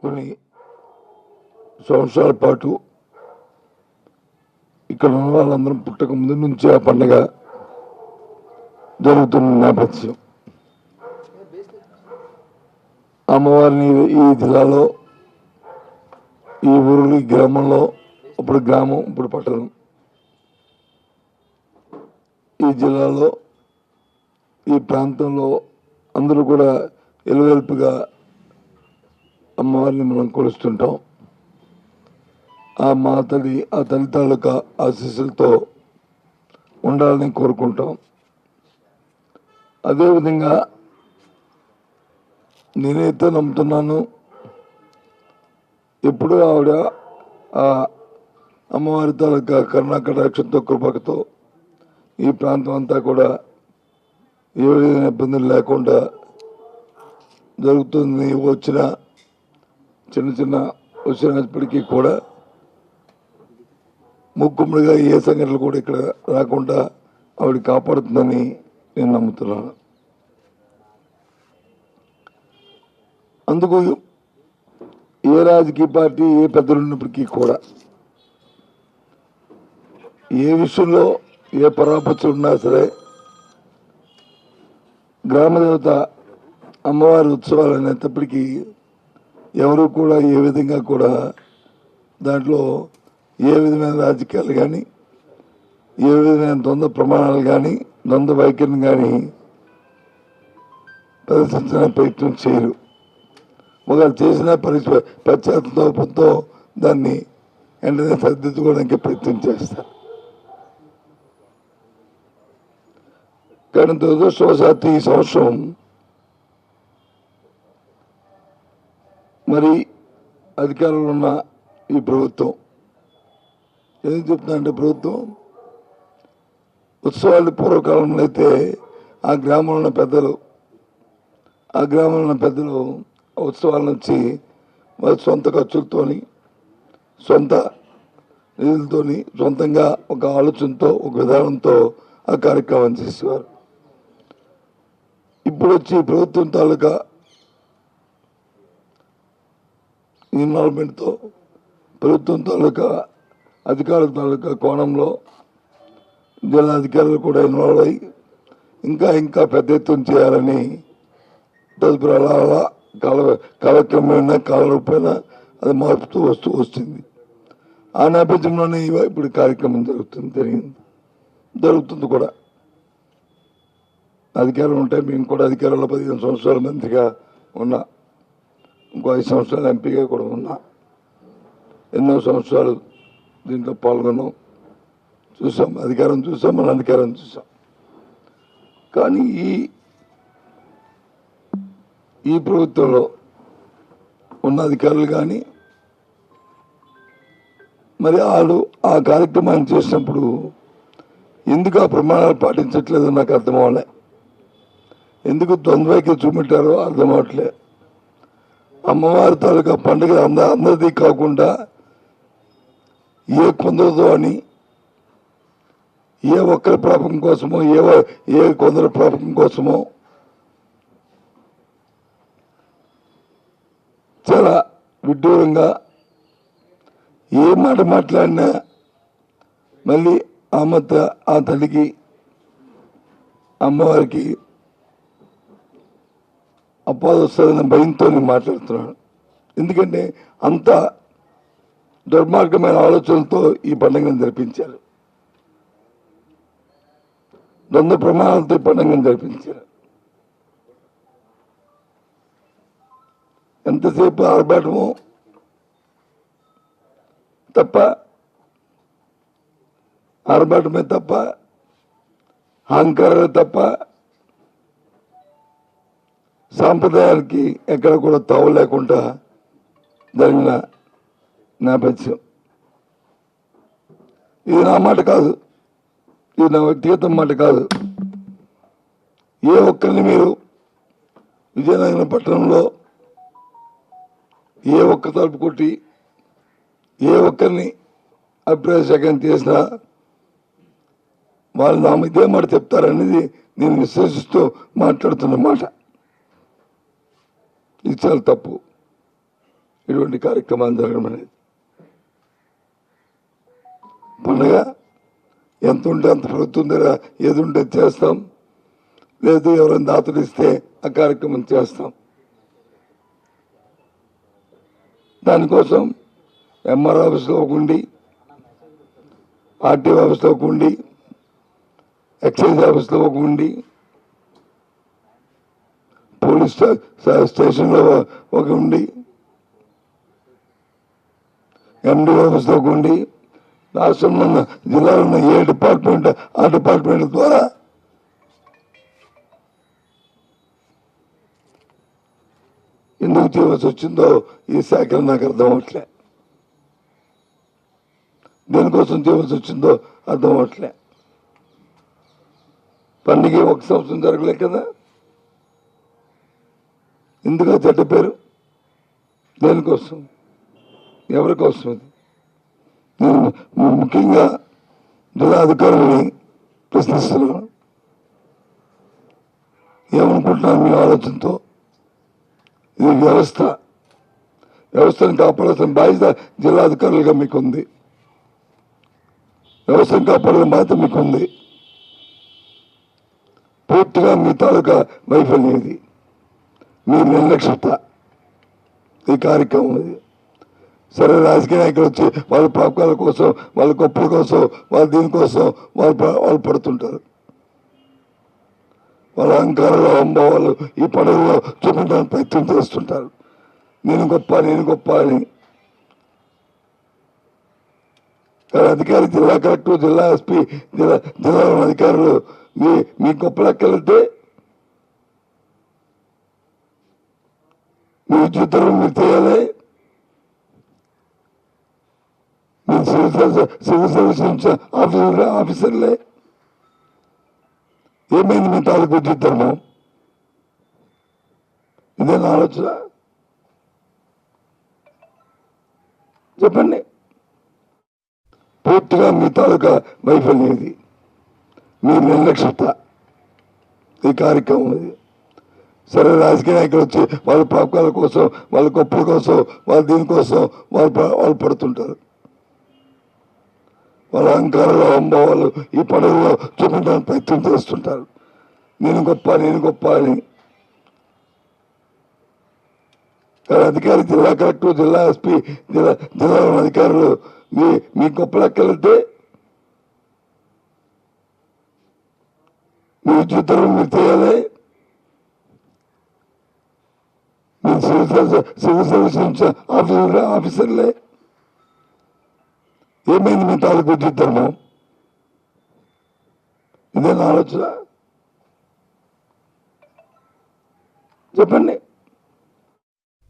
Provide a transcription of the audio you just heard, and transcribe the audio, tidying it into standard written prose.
కొన్ని సంవత్సరాల పాటు ఇక్కడ ఉన్న వాళ్ళందరం పుట్టక ముందు నుంచి ఆ పండుగ జరుగుతున్న నేపథ్యం. అమ్మవారిని ఈ జిల్లాలో, ఈ ఊరు, ఈ గ్రామంలో, ఇప్పుడు గ్రామం, ఇప్పుడు పట్టణం, ఈ జిల్లాలో, ఈ ప్రాంతంలో అందరూ కూడా ఎలువెల్పుగా అమ్మవారిని మనం కొలుస్తుంటాం. ఆ మా తల్లి, ఆ తల్లి తాలూకా ఆశీస్సులతో ఉండాలని కోరుకుంటాం. అదేవిధంగా నేనైతే నమ్ముతున్నాను, ఎప్పుడు ఆవిడ ఆ అమ్మవారి తాలూకా కరుణాకటాక్షంతో, కృపకతో ఈ ప్రాంతం అంతా కూడా ఏ విధమైన ఇబ్బందులు లేకుండా జరుగుతుంది. వచ్చిన చిన్న వచ్చినప్పటికీ కూడా ముక్కుమ్మడిగా ఏ సంఘటనలు కూడా ఇక్కడ రాకుండా ఆవిడ కాపాడుతుందని నేను నమ్ముతున్నాను. అందుకు ఏ రాజకీయ పార్టీ, ఏ పెద్దలు ఉన్నప్పటికీ కూడా, ఏ విషయంలో ఏ పరాపచ్చులు ఉన్నా సరే, గ్రామదేవత అమ్మవారి ఉత్సవాలు అనేటప్పటికీ ఎవరు కూడా ఏ విధంగా కూడా దాంట్లో ఏ విధమైన రాజకీయాలు కానీ, ఏ విధమైన ద్వంద్వ ప్రమాణాలు కానీ, ద్వంద్వ వైఖరిని కానీ ప్రదర్శించిన ప్రయత్నం చేయరు. ఒకవేళ చేసిన పశ్చాత్తాపంతో దాన్ని వెంటనే సరిదిద్దుకోవడానికి ప్రయత్నం చేస్తారు. కానీ దురదృష్టవశాత్తు ఈ సంవత్సరం మరి అధికారంలో ఉన్న ఈ ప్రభుత్వం ఎందుకు చెప్తుందంటే, ప్రభుత్వం ఉత్సవాలు పూర్వకాలంలో అయితే ఆ గ్రామంలో ఉన్న పెద్దలు ఉత్సవాల నుంచి వారి సొంత ఖర్చులతోని, సొంత నిధులతోని, సొంతంగా ఒక ఆలోచనతో, ఒక విధానంతో ఆ కార్యక్రమం చేసేవారు. ఇప్పుడు వచ్చి ప్రభుత్వం తాలూకా ఇన్వాల్వ్మెంట్తో, ప్రభుత్వం తాలూకా అధికారుల తాలూకా కోణంలో జిల్లా అధికారులు కూడా ఇన్వాల్వ్ అయ్యి ఇంకా పెద్ద ఎత్తున చేయాలని తదుపరి అలా కాలక్రమేణా కాలరూపేణా అది మార్పుతూ వస్తుంది. ఆ నేపథ్యంలోనే ఇప్పుడు కార్యక్రమం జరుగుతుంది కూడా. అధికారులు ఉంటాయి. మేము కూడా అధికారంలో 15 సంవత్సరాల మంత్రిగా ఉన్నా, ఇంకో 5 సంవత్సరాలు ఎంపీగా కూడా ఉన్నా. ఎన్నో సంవత్సరాలు దీంట్లో పాల్గొన్నాం, చూసాం, అధికారం చూసాం, మన అధికారం చూసాం. కానీ ఈ ప్రభుత్వంలో ఉన్న అధికారులు కానీ మరి వాళ్ళు ఆ కార్యక్రమాన్ని చేసినప్పుడు ఎందుకు ఆ ప్రమాణాలు పాటించట్లేదో నాకు అర్థం అవ్వలే. ఎందుకు ద్వంద్వైకి చూపెట్టారో అర్థం అవట్లే. అమ్మవారి తాలూకా పండుగ అందరిది కాకుండా ఏ కొందరితో అని, ఏ ఒక్కరి ప్రాపకం కోసమో, ఏ కొందరి ప్రాపకం కోసమో చాలా విడ్డూరంగా ఏ మాట మాట్లాడినా మళ్ళీ ఆ తల్లికి, అమ్మవారికి అపాధ వస్తుందన్న భయంతో నేను మాట్లాడుతున్నాను. ఎందుకంటే అంత దుర్మార్గమైన ఆలోచనలతో ఈ పండుగను జరిపించారు. ద్వంద్వ ప్రమాణాలతో ఈ పండుగను జరిపించారు. ఎంతసేపు ఆర్భాటము తప్ప, ఆర్భాటమే తప్ప, అహంకారమే తప్ప, సాంప్రదాయానికి ఎక్కడ కూడా తావు లేకుండా జరిగిన నేపథ్యం. ఇది నా మాట కాదు, ఇది నా వ్యక్తిగత మాట కాదు. ఏ ఒక్కరిని మీరు విజయనగరం పట్టణంలో ఏ ఒక్క తలుపు కొట్టి ఏ ఒక్కరిని అభిప్రాయ సేకరణ చేసినా వాళ్ళు నా ఇదే మాట చెప్తారనేది నేను విశ్వసిస్తూ మాట్లాడుతున్న మాట. ఇది చాలా తప్పు. ఇటువంటి కార్యక్రమాలు జరగడం అనేది. పండగ ఎంత ఉంటే అంత ప్రభుత్వం దగ్గర ఏది ఉంటే చేస్తాం, లేదు ఎవరైనా దాతలు ఇస్తే ఆ కార్యక్రమం చేస్తాం. దానికోసం ఎంఆర్ ఆఫీస్లో ఒక ఉండి, ఆర్టీఓ ఆఫీస్లో ఒక ఉండి, ఎక్సైజ్ ఆఫీస్లో ఒక ఉండి, పోలీస్ స్టేషన్లో ఒక ఉండి, ఎండి ఆఫీస్లో ఒక ఉండి, రాష్ట్రంలో ఉన్న జిల్లాలో ఉన్న ఏ డిపార్ట్మెంట్ ఆ డిపార్ట్మెంట్ ద్వారా ఎందుకు చేయవలసి వచ్చిందో ఈ శాఖలు నాకు అర్థం అవట్లే. దేనికోసం చేయవలసి వచ్చిందో అర్థం అవట్లే. పండుగ ఒక సంవత్సరం జరగలే కదా, ఎందుకు చెడ్డ పేరు? దేనికోసం, ఎవరి కోసం? అది నేను ముఖ్యంగా జిల్లా అధికారులని ప్రశ్నిస్తున్నాను. ఏమనుకుంటున్నాను మీ ఆలోచనతో? ఇది వ్యవస్థను కాపాడాల్సిన బాధ్యత జిల్లా అధికారులుగా మీకుంది. వ్యవస్థను కాపాడాల్సిన బాధ్యత మీకుంది. పూర్తిగా మీ తాలూకా వైఫల్యం ఇది, మీ నిర్లక్ష్యత ఈ కార్యక్రమం ఇది. సరే, రాజకీయ నాయకులు వచ్చి వాళ్ళ పాపకాల కోసం, వాళ్ళ గొప్పల కోసం, వాళ్ళ దీనికోసం వాళ్ళు పడుతుంటారు. వాళ్ళ అహంకారాలు, అంభావాలు ఈ పండుగలో చూపించడానికి ప్రయత్నం చేస్తుంటారు. నేను గొప్ప అని. కానీ అధికారి, జిల్లా కలెక్టర్, జిల్లా ఎస్పీ, జిల్లాలో ఉన్న అధికారులు మీ గొప్ప లెక్కలంటే మీ ఉద్యోగులు మీరు చేయాలి. మీరు సివిల్ సర్వీస్ ఆఫీసర్లే. ఏమైంది మీ తాలూకు విద్యుత్ ధర్మం? ఇదేనా ఆలోచన? చెప్పండి. పూర్తిగా మీ తాలూకా వైఫల్యం ఇది, మీ నిర్లక్ష్యత ఈ కార్యక్రమం ఇది. సరే, రాజకీయ నాయకులు వచ్చి వాళ్ళ పాపకాల కోసం, వాళ్ళ గొప్పల కోసం, వాళ్ళ దీనికోసం వాళ్ళు పడుతుంటారు. వాళ్ళ అహంకారాలు, అంభావాలు ఈ పండుగలో చూపించడానికి ప్రయత్నం చేస్తుంటారు. నేను గొప్ప అని. కానీ అధికారి, జిల్లా కలెక్టర్, జిల్లా ఎస్పీ, జిల్లాలో ఉన్న అధికారులు మీ గొప్ప లెక్కలంటే మీ ఉద్యోగులు మీరు చేయాలి. మీరు సివిల్ సర్వీస్ ఆఫీసర్లే. ఏమైంది మీ తాలూకు విద్యుత్ ధర్మం? ఇదేనా ఆలోచన? చెప్పండి.